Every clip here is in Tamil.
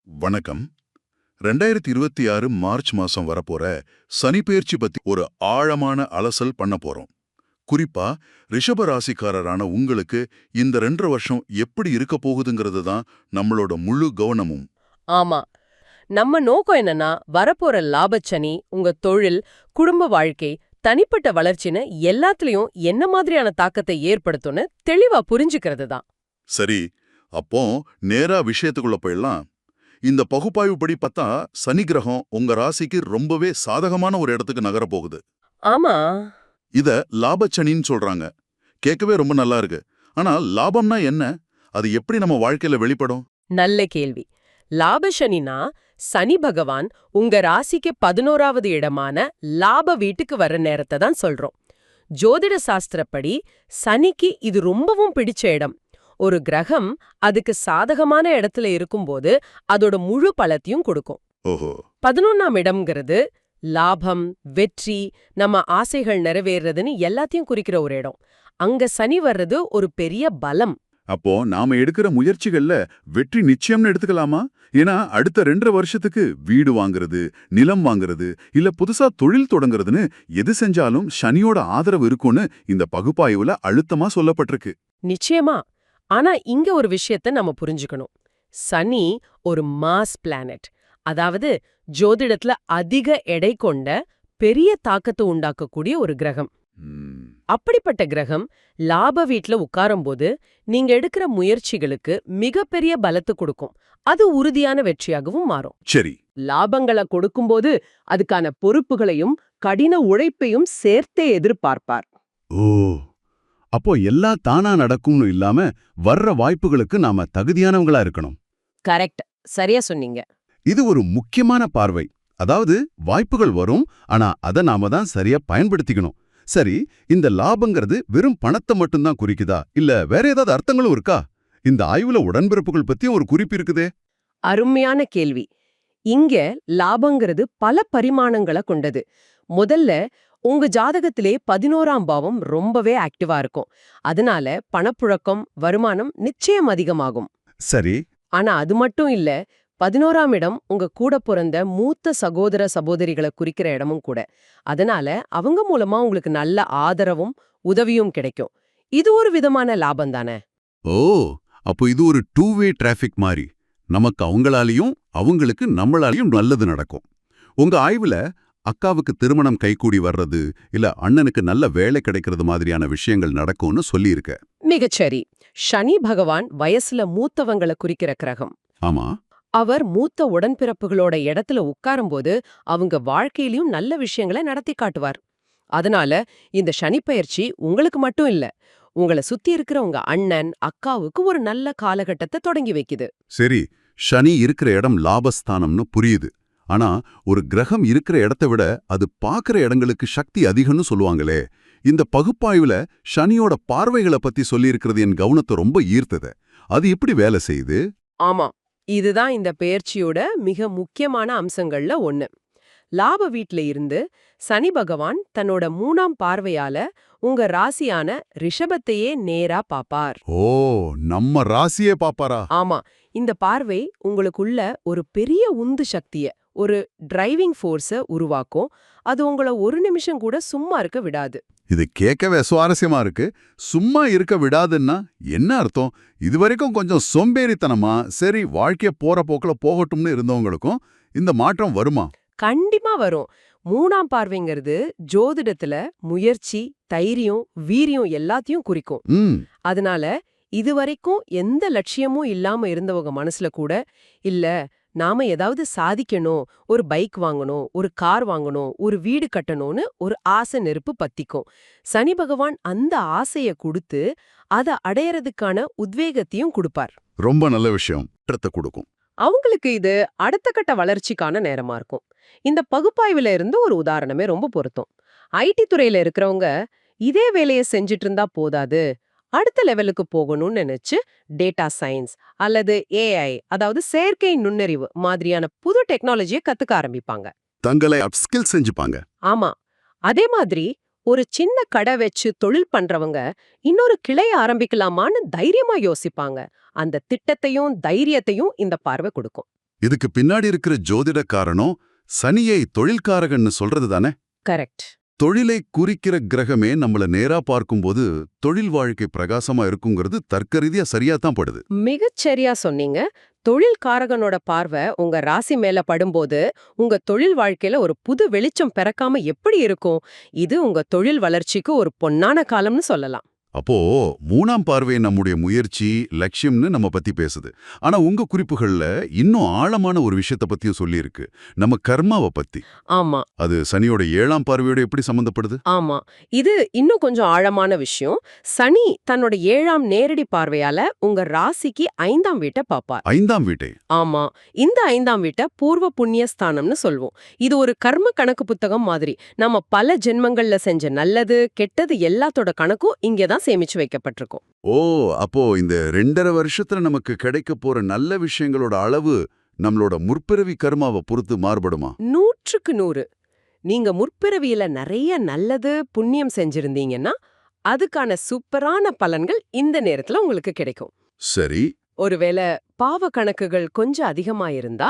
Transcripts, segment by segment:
வணக்கம். 2026 மார்ச் மாசம் வரப்போற சனிப்பெயர்ச்சி பத்தி ஒரு ஆழமான அலசல் பண்ண போறோம். குறிப்பா ரிஷப ராசிக்காரரான உங்களுக்கு இந்த 2.5 வருஷம் எப்படி இருக்க போகுதுங்கிறது தான் நம்மளோட முழு கவனமும். ஆமா. நம்ம நோக்கம் என்னன்னா, வரப்போற லாபச்சனி, உங்க தொழில், குடும்ப வாழ்க்கை, தனிப்பட்ட வளர்ச்சின்னு எல்லாத்துலயும் என்ன மாதிரியான தாக்கத்தை ஏற்படுத்தும்னு தெளிவா புரிஞ்சுக்கிறது தான். சரி, அப்போ நேரா விஷயத்துக்குள்ள போயிடலாம். இந்த பகுப்பாய்வு படி பார்த்தா சனி கிரகம் உங்க ராசிக்கு ரொம்பவே சாதகமான ஒரு இடத்துக்கு நகரப் போகுது. ஆமா, இத லாபச்சனின்னு சொல்றாங்க. கேட்கவே ரொம்ப நல்லா இருக்கு. ஆனா லாபம்னா என்ன? அது எப்படி நம்ம வாழ்க்கையில வெளிப்படும்? நல்ல கேள்வி. லாபசனினா, சனி பகவான் உங்க ராசிக்கு 11வது இடமான லாப வீட்டுக்கு வர்ற நேரத்தை தான் சொல்றோம். ஜோதிட சாஸ்திரப்படி சனிக்கு இது ரொம்பவும் பிடிச்ச இடம். ஒரு கிரகம் அதுக்கு சாதகமான இடத்துல இருக்கும்போது அதோட முழு பலத்தையும் கொடுக்கும். ஓஹோ. 11ஆம் இடம்ங்கிறது லாபம், வெற்றி, நம்ம ஆசைகள் நிறைவேறதுன்னு எல்லாத்தையும் குறிக்கிற ஒரு இடம். அங்க சனி வர்றது ஒரு பெரிய பலம். அப்போ நாம எடுக்கிற முயற்சிகள்ல வெற்றி நிச்சயம்னு எடுத்துக்கலாமா? ஏன்னா அடுத்த 2.5 வருஷத்துக்கு வீடு வாங்குறது, நிலம் வாங்குறது, இல்ல புதுசா தொழில் தொடங்குறதுன்னு எது செஞ்சாலும் சனியோட ஆதரவு இருக்கும்னு இந்த பகுப்பாய்வுல அழுத்தமா சொல்லப்பட்டிருக்கு. நிச்சயமா. ஆனா இங்க ஒரு விஷயத்த நம்ம புரிஞ்சுக்கணும். சனி ஒரு மாஸ் பிளானட். அதாவது ஜோதிடத்துல அதிக எடை கொண்ட பெரிய தாக்கத்தை உண்டாக்கக்கூடிய ஒரு கிரகம். ம், அப்படிப்பட்ட கிரகம் லாப வீட்ல உட்காரும்போது நீங்க எடுக்கிற முயற்சிகளுக்கு மிகப்பெரிய பலத்தை கொடுக்கும். அது உறுதியான வெற்றியாகவும் மாறும். சரி. லாபங்களை கொடுக்கும்போது அதுக்கான பொறுப்புகளையும் கடின உழைப்பையும் சேர்த்தே எதிர்பார்ப்பார். ஓ, அப்போ எல்லாம் தானா நடக்கும்னு இல்லாம வர்ற வாய்ப்புகளுக்கு நாம தகுதியானவங்களா இருக்கணும். கரெக்ட், சரியா சொன்னீங்க. இது ஒரு முக்கியமான பார்வை. அதாவது வாய்ப்புகள் வரும், ஆனா அத நாம தான் சரியா பயன்படுத்திக்கணும். சரி, இந்த லாபங்கிறது வெறும் பணத்தை மட்டும்தான் குறிக்குதா, இல்ல வேற ஏதாவது அர்த்தங்களும் இருக்கா? இந்த ஆய்வுல உடன்பிறப்புகள் பத்தியும் ஒரு குறிப்பு இருக்குதே. அருமையான கேள்வி. இங்க லாபங்கிறது பல பரிமாணங்களை கொண்டது. முதல்ல, உங்க ஜாதகத்திலே 11ஆம் பாவம் ரொம்பவே ஆக்டிவா இருக்கும். அதனால பணப்புழக்கம், வருமானம் நிச்சயம் அதிகமாகும். சரி. ஆனா அது மட்டும் இல்ல, 11ஆம் இடம் உங்க கூட பிறந்த மூத்த சகோதர சகோதரிகளை குறிக்கிற இடமும் கூட. அதனால அவங்க மூலமா உங்களுக்கு நல்ல ஆதரவும் உதவியும் கிடைக்கும். இது ஒரு விதமான லாபம் தானே. ஓ, அப்போ இது ஒரு டூ வே டிராஃபிக் மாதிரி. நமக்கு அவங்களாலையும் அவங்களுக்கு நம்மளாலையும் நல்லது நடக்கும். உங்க ஆய்வுல அக்காவுக்கு திருமணம் கைகூடி வர்றது, இல்ல அண்ணனுக்கு நல்ல வேலை கிடைக்கிறது மாதிரியான விஷயங்கள் நடக்கும்னு சொல்லியிருக்க. மிகச்சரி. சனி பகவான் வயசுல மூத்தவங்களை குறிக்கிற கிரகம். ஆமா. அவர் மூத்த உடன்பிறப்புகளோட இடத்துல உட்காரும்போது அவங்க வாழ்க்கையிலயும் நல்ல விஷயங்களை நடத்தி காட்டுவார். அதனால இந்த சனிப்பெயர்ச்சி உங்களுக்கு மட்டும் இல்ல, உங்களை சுத்தி இருக்கிற உங்க அண்ணன், அக்காவுக்கு ஒரு நல்ல காலகட்டத்தை தொடங்கி வைக்குது. சரி, சனி இருக்கிற இடம் லாபஸ்தானம்னு புரியுது. ஆனா ஒரு கிரகம் இருக்கிற இடத்தை விட அது பார்க்கிற இடங்களுக்கு சக்தி அதிகம்னு சொல்லுவாங்களே. இந்த பகுப்பாய்வுல சனியோட பார்வைகளை பத்தி சொல்லியிருக்கிறது என் கவனத்தை ரொம்ப ஈர்த்தது. அது எப்படி வேலை செய்யுது? ஆமா, இதுதான் இந்த பெயர்ச்சியோட மிக முக்கியமான அம்சங்கள்ல ஒண்ணு. லாப வீட்ல இருந்து சனி பகவான் தன்னோட 3ஆம் பார்வையால உங்க ராசியான ரிஷபத்தையே நேரா பாப்பார். ஓ, நம்ம ராசியே பாப்பாரா? ஆமா, இந்த பார்வை உங்களுக்குள்ள ஒரு பெரிய உந்து சக்திய, ஒரு டிரைவிங் ஃபோர்ஸ உருவாக்கும். அது உங்கள ஒரு நிமிஷம் கூட சும்மா இருக்க விடாது. இது கேட்கவே சுவாரஸ்யமா இருக்கு. சும்மா இருக்க விடாதுன்னா என்ன அர்த்தம்? இதுவரைக்கும் கொஞ்சம் சோம்பேறித்தனமா சரி வாழ்க்கைய போற போக்குல போகட்டும்னு இருந்தவங்களுக்கும் இந்த மாற்றம் வருமா? கண்டிப்பா வரும். 3ஆம் பார்வைங்கிறது ஜோதிடத்துல முயற்சி, தைரியம், வீரியம் எல்லாத்தையும் குறிக்கும். ம். அதனால இதுவரைக்கும் எந்த லட்சியமும் இல்லாம இருந்தவங்க மனசுல கூட, இல்ல நாம ஏதாவது சாதிக்கணும், ஒரு பைக் வாங்கணும், ஒரு கார் வாங்கணும், ஒரு வீடு கட்டணும்னு ஒரு ஆசை நெருப்பு பத்திக்கும். சனி பகவான் அந்த ஆசைய கொடுத்து அத அடையறதுக்கான உத்வேகத்தையும் கொடுப்பார். ரொம்ப நல்ல விஷயம். மாற்றத்தை கொடுக்கும். அவங்களுக்கு இது அடுத்த கட்ட வளர்ச்சிக்கான நேரமா இருக்கும். இந்த பகுப்பாய்வுல இருந்து ஒரு உதாரணமே ரொம்ப பொருத்தம். ஐடி துறையில இருக்கிறவங்க இதே வேலையை செஞ்சுட்டு இருந்தா போதாது, அடுத்த லெவலுக்கு போகணும்னு நினைச்சு டேட்டா சயின்ஸ் அல்லது ஏஐ, அதாவது செயற்கை நுண்ணறிவு மாதிரியான புது டெக்னாலஜியை கத்துக்க ஆரம்பிப்பாங்க. தங்களை அப்ஸ்கில் செஞ்சுப்பாங்க. ஆமா, அதே மாதிரி ஒரு சின்ன கடை வச்சு தொழில் பண்றவங்க இன்னொரு கிளைய ஆரம்பிக்கலாமான்னு தைரியமா யோசிப்பாங்க. அந்த திட்டத்தையும் தைரியத்தையும் இந்த பார்வை கொடுக்கும். இதுக்கு பின்னாடி இருக்கிற ஜோதிட காரணம் சனியை தொழில்காரகன்னு சொல்றது தானே? கரெக்ட். தொழிலை குறிக்கிற கிரகமே நம்மள நேரா பார்க்கும்போது தொழில் வாழ்க்கை பிரகாசமா இருக்குங்கிறது தர்க்க ரீதியா சரியா தான் படுது. மிகச்சரியா சொன்னீங்க. தொழில் காரகனோட பார்வை உங்க ராசி மேல படும்போது உங்க தொழில் வாழ்க்கையில ஒரு புது வெளிச்சம் பிறக்காம எப்படி இருக்கும்? இது உங்க தொழில் வளர்ச்சிக்கு ஒரு பொன்னான காலம்னு சொல்லலாம். அப்போ 3ஆம் பார்வை நம்முடைய முயற்சி, லட்சியம்னு நம்ம பத்தி பேசுது. ஆனா உங்க குறிப்புகள்ல இன்னும் ஆழமான ஒரு விஷயத்த பத்தியும் சொல்லியிருக்கு. நம்ம கர்மாவை பத்தி. ஆமா. அது சனியோட 7ஆம் பார்வையோட எப்படி சம்பந்தப்படுது? ஆமா. இது இன்னும் கொஞ்சம் ஆழமான விஷயம். சனி தன்னோட 7ஆம் நேரடி பார்வையால உங்க ராசிக்கு 5ஆம் வீட்டை பாப்பார். 5ஆம் வீட்டை. ஆமா. இந்த 5ஆம் வீட்டை பூர்வ புண்ணிய ஸ்தானம்னு சொல்வோம். இது ஒரு கர்ம கணக்கு புத்தகம் மாதிரி. நம்ம பல ஜென்மங்கள்ல செஞ்ச நல்லது, கெட்டது எல்லாத்தோட கணக்கும் இங்கதான் சேமிச்சு வைக்கப்பட்டிருக்கும். ஓ, அப்போ இந்த 2.5 வருஷத்துல நமக்கு கிடைக்க போற நல்ல விஷயங்களோட அளவு நம்மளோட முற்பிறவி கர்மாவை பொறுத்து மாறுபடுமா? 100க்கு 100. நீங்க முற்பிறவியில நிறைய நல்லது, புண்ணியம் செஞ்சிருந்தீங்கன்னா அதுக்கான சூப்பரான பலன்கள் இந்த நேரத்துல உங்களுக்கு கிடைக்கும். சரி. ஒருவேளை பாவ கணக்குகள் கொஞ்சம் அதிகமா இருந்தா,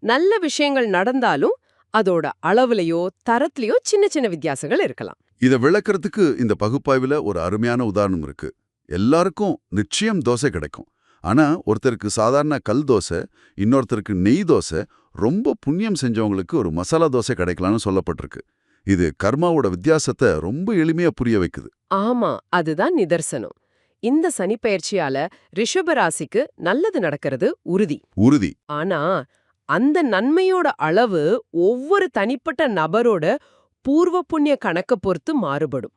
நல்ல விஷயங்கள் நடந்தாலும் அதோட அளவுலயோ தரத்திலயோ சின்ன சின்ன வித்தியாசங்கள் இருக்கலாம். இத விளக்கறதுக்கு இந்த பகுப்பாய்வுல ஒரு அருமையான உதாரணம் இருக்கு. எல்லாருக்கும் நிச்சயம் தோசை கிடைக்கும். ஆனா ஒருத்தருக்கு சாதாரண கல் தோசை, இன்னொருத்தருக்கு நெய் தோசை, ரொம்ப புண்ணியம் செஞ்சவங்களுக்கு ஒரு மசாலா தோசை கிடைக்கலாம்னு சொல்லப்பட்டிருக்கு. இது கர்மாவோட வித்தியாசத்தை ரொம்ப எளிமையா புரிய வைக்குது. ஆமா, அதுதான் நிதர்சனம். இந்த சனிப்பெயர்ச்சியால ரிஷப ராசிக்கு நல்லது நடக்கிறது உறுதி. உறுதி. ஆனா அந்த நன்மையோட அளவு ஒவ்வொரு தனிப்பட்ட நபரோட பூர்வ புண்ணிய கணக்க பொறுத்து மாறுபடும்.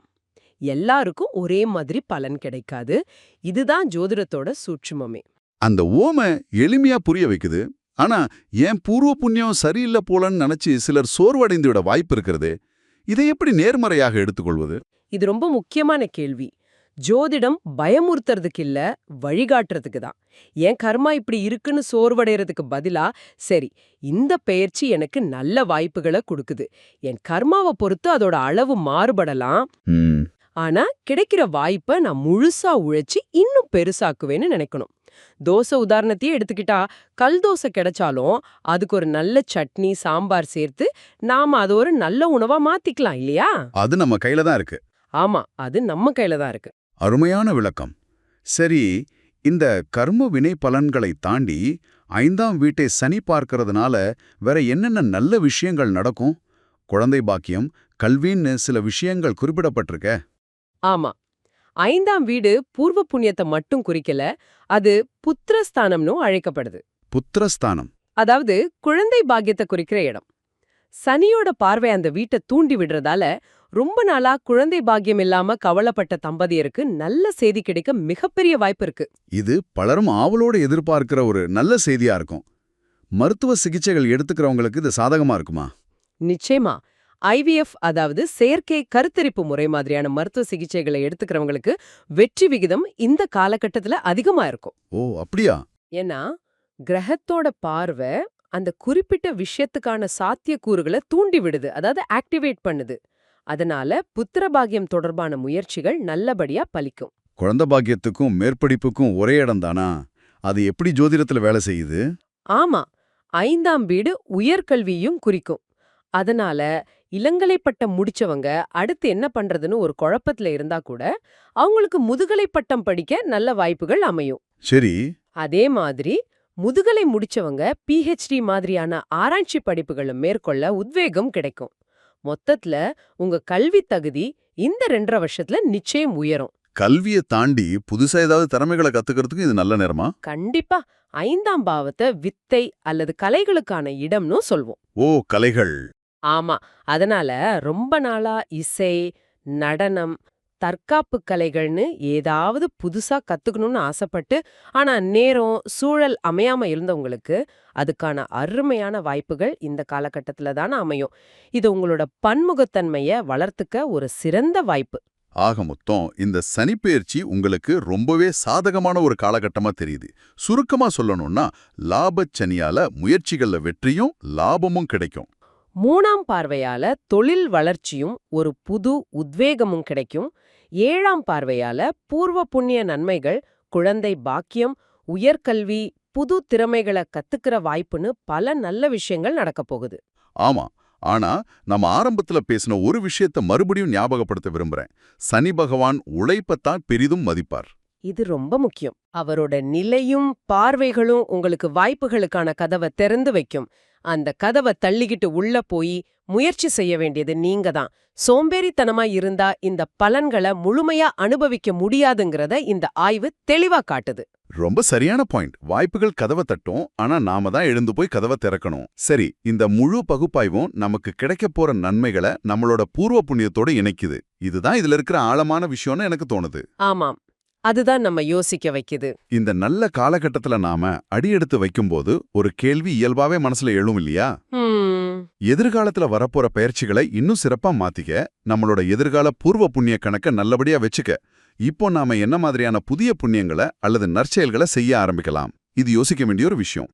எல்லாருக்கும் ஒரே மாதிரி பலன் கிடைக்காது. இதுதான் ஜோதிடத்தோட சூட்சுமமே. அந்த ஓமை எளிமையா புரிய வைக்குது. ஆனா ஏன் பூர்வ புண்ணியம் சரியில்லை போலன்னு நினைச்சு சிலர் சோர்வடைந்து விட வாய்ப்பு இருக்கிறதே. இதை எப்படி நேர்மறையாக எடுத்துக்கொள்வது? இது ரொம்ப முக்கியமான கேள்வி. ஜோதிடம் பயமுறுத்துறதுக்கு இல்ல, வழிகாட்டுறதுக்கு தான். என் கர்மா இப்படி இருக்குன்னு சோர்வடைறதுக்கு பதிலா, சரி இந்த பெயர்ச்சி எனக்கு நல்ல வாய்ப்புகளை கொடுக்குது. என் கர்மாவை பொறுத்து அதோட அளவு மாறுபடலாம். ஆனா கிடைக்கிற வாய்ப்பை நான் முழுசா உழைச்சி இன்னும் பெருசாக்குவேன்னு நினைக்கணும். தோசை உதாரணத்தையே எடுத்துக்கிட்டா, கல் தோசை கிடைச்சாலும் அதுக்கு ஒரு நல்ல சட்னி, சாம்பார் சேர்த்து நாம அது ஒரு நல்ல உணவா மாத்திக்கலாம் இல்லையா? அது நம்ம கையில தான் இருக்கு. ஆமா, அது நம்ம கையில தான் இருக்கு. அருமையான விளக்கம். சரி, இந்த கர்ம வினை பலன்களை தாண்டி 5ஆம் வீட்டை சனி பார்க்கறதுனால வேற என்னென்ன நல்ல விஷயங்கள் நடக்கும்? குழந்தை பாக்கியம், கல்வின்னு சில விஷயங்கள் குறிப்பிடப்பட்டிருக்க. ஆமா, 5ஆம் வீடு பூர்வ புண்ணியத்தை மட்டும் குறிக்கல, அது புத்திரஸ்தானம்னு அழைக்கப்படுது. புத்திரஸ்தானம். அதாவது குழந்தை பாக்கியத்தை குறிக்கிற இடம். சனியோட பார்வை அந்த வீட்டை தூண்டி விடுறதால ரொம்ப நாளா குழந்தை பாக்கியம் இல்லாம கவலைப்பட்ட தம்பதியருக்கு நல்ல செய்தி கிடைக்க மிகப்பெரிய வாய்ப்பு இருக்கு. இது பலரும் ஆவலோடு எதிர்பார்க்கிற ஒரு நல்ல செய்தியா இருக்கும். மருத்துவ சிகிச்சைகள் எடுத்துக்கிறவங்களுக்கு இது சாதகமா இருக்குமா? நிச்சயமா. IVF, அதாவது செயற்கை கருத்தரிப்பு முறை மாதிரியான மருத்துவ சிகிச்சைகளை எடுத்துக்கிறவங்களுக்கு வெற்றி விகிதம் இந்த காலகட்டத்துல அதிகமா இருக்கும். ஓ, அப்படியா? ஏன்னா கிரகத்தோட பார்வை அந்த குறிப்பிட்ட விஷயத்துக்கான சாத்தியக்கூறுகளை தூண்டி விடுது, அதாவது ஆக்டிவேட் பண்ணுது. அதனால புத்திரபாகியம் தொடர்பான முயற்சிகள் நல்லபடியா பலிக்கும். குழந்தை பாக்கியத்துக்கும் மேற்படிப்புக்கும் ஒரே இடம் தானா? அது எப்படி ஜோதிடத்துல வேலை செய்யுது? ஆமா, 5ஆம் வீடு உயர்கல்வியும் குறிக்கும். அதனால இளங்கலை பட்டம் முடிச்சவங்க அடுத்து என்ன பண்றதுன்னு ஒரு குழப்பத்துல இருந்தா கூட அவங்களுக்கு முதுகலை பட்டம் படிக்க நல்ல வாய்ப்புகள் அமையும். சரி. அதே மாதிரி முதுகலை முடிச்சவங்க PhD மாதிரியான ஆராய்ச்சி படிப்புகளை மேற்கொள்ள உத்வேகம் கிடைக்கும். மொத்தத்துல உங்க கல்வி தகுதி இந்த 2.5 வருஷத்துல நிச்சயம் உயரும். கல்வியை தாண்டி புதுசா ஏதாவது திறமைகளை கத்துக்கிறதுக்கு இது நல்ல நேரமா? கண்டிப்பா. 5ஆம் பாவத்தை வித்தை அல்லது கலைகளுக்கான இடம்னு சொல்வோம். ஓ, கலைகள். ஆமா, அதனால ரொம்ப நாளா இசை, நடனம், தற்காப்பு கலைகள்னு ஏதாவது புதுசா கத்துக்கணும்னு ஆசைப்பட்டு ஆனா நேரம் சூழல் அமையாம இருந்தவங்களுக்கு அதுக்கான அருமையான வாய்ப்புகள் இந்த காலகட்டத்துல தானே அமையும். இது உங்களோட பன்முகத்தன்மைய வளர்த்துக்க ஒரு சிறந்த வாய்ப்பு. ஆக மொத்தம் இந்த சனிப்பெயர்ச்சி உங்களுக்கு ரொம்பவே சாதகமான ஒரு காலகட்டமா தெரியுது. சுருக்கமா சொல்லணும்னா லாபச் சனியால முயற்சிகள்ல வெற்றியும் லாபமும் கிடைக்கும். 3ஆம் பார்வையால தொழில் வளர்ச்சியும் ஒரு புது உத்வேகமும் கிடைக்கும். 7ஆம் பார்வையால பூர்வ புண்ணிய நன்மைகள், குழந்தை பாக்கியம், உயர்கல்வி, புது திறமைகளை கத்துக்கிற வாய்ப்புன்னு பல நல்ல விஷயங்கள் நடக்க போகுது. ஆமா. ஆனா நம்ம ஆரம்பத்துல பேசின ஒரு விஷயத்த மறுபடியும் ஞாபகப்படுத்த விரும்புறேன். சனி பகவான் உழைப்பத்தான் பெரிதும் மதிப்பார். இது ரொம்ப முக்கியம். அவரோட நிலையும் பார்வைகளும் உங்களுக்கு வாய்ப்புகளுக்கான கதவை திறந்து வைக்கும். அந்த கதவை தள்ளிக்கிட்டு உள்ள போய் முயற்சி செய்ய வேண்டியது நீங்க தான். சோம்பேறித்தனமா இருந்தா இந்த பலன்களை முழுமையா அனுபவிக்க முடியாதுங்கிறத இந்த ஆய்வு தெளிவா காட்டுது. ரொம்ப சரியான பாயிண்ட். வாய்ப்புகள் கதவை தட்டும், ஆனா நாம தான் எழுந்து போய் கதவை திறக்கணும். சரி, இந்த முழு பகுப்பாய்வும் நமக்கு கிடைக்கப் போற நன்மைகளை நம்மளோட பூர்வ புண்ணியத்தோட இணைக்குது. இதுதான் இதுல இருக்கிற ஆழமான விஷயம்னு எனக்கு தோணுது. ஆமாம், அதுதான் நம்ம யோசிக்க வைக்குது. இந்த நல்ல காலகட்டத்துல நாம அடியெடுத்து வைக்கும்போது ஒரு கேள்வி இயல்பாவே மனசுல எழும் இல்லையா? எதிர்காலத்துல வரப்போற பயிற்சிகளை இன்னும் சிறப்பா மாத்திக்க, நம்மளோட எதிர்கால பூர்வ புண்ணிய கணக்க நல்லபடியா வச்சுக்க, இப்போ நாம என்ன மாதிரியான புதிய புண்ணியங்களை அல்லது நற்செயல்களை செய்ய ஆரம்பிக்கலாம்? இது யோசிக்க வேண்டிய ஒரு விஷயம்.